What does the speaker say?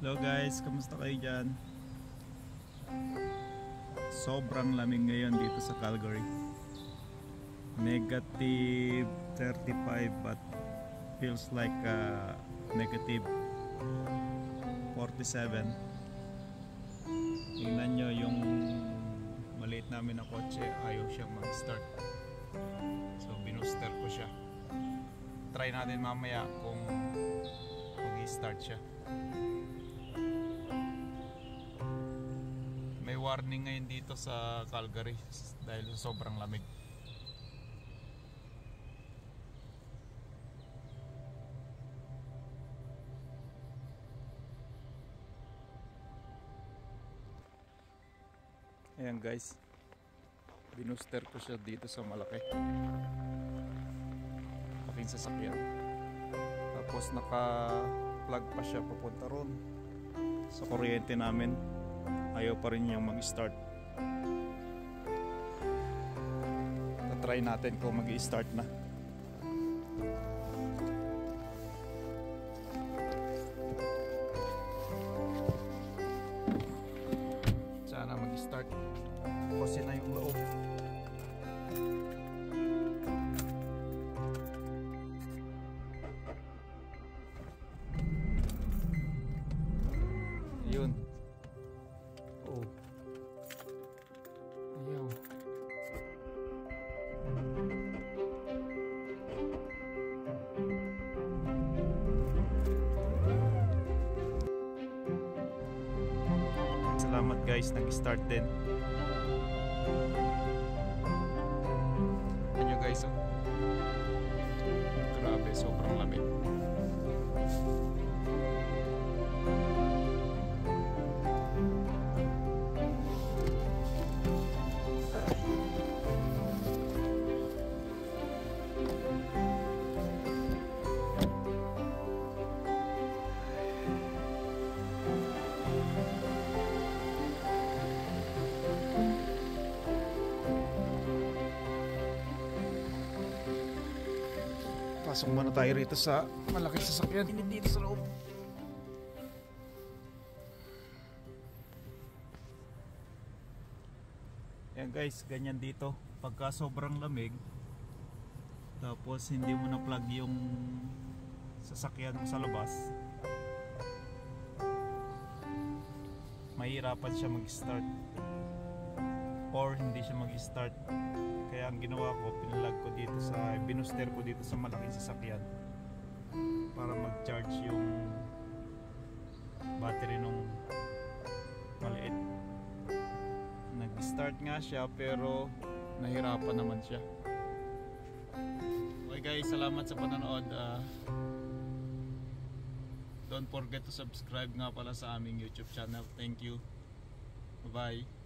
Hello guys, kamusta kayo dyan? Sobrang lamig ngayon dito sa Calgary. Negative 35 but feels like negative 47. Tingnan nyo yung maliit namin na kotse, ayaw siyang mag-start. So binuster ko siya. Try natin mamaya kung mag-start siya. May warning ngayon dito sa Calgary dahil sobrang lamig. Ayan guys, binuster ko siya dito sa malaking sasakyan. Tapos naka-plug pa siya papunta ron sa kuryente namin. Ayaw pa rin niyang mag-start. Try natin kung mag-start na. Sana mag-start. Kasi na yung loob. Yun. Oh. Ayaw. Salamat guys, nag-start din. Ano guys, oh. Grabe, sobrang lamig. Pasok muna tayo rito sa malaking sasakyan. Hindi dito sa loob. Ayan guys, ganyan dito. Pagka sobrang lamig, tapos hindi mo na-plug yung sasakyan mo sa labas, mahirapan siya mag-start. Or hindi siya mag-start. Kaya ang ginawa ko, pinalag ko dito sa, binuster ko dito sa malaking sasakyan para mag-charge yung battery nung maliit. Nag-start nga siya pero nahirapan naman siya. Okay guys, salamat sa panonood. Don't forget to subscribe nga pala sa aming YouTube channel. Thank you. Bye bye.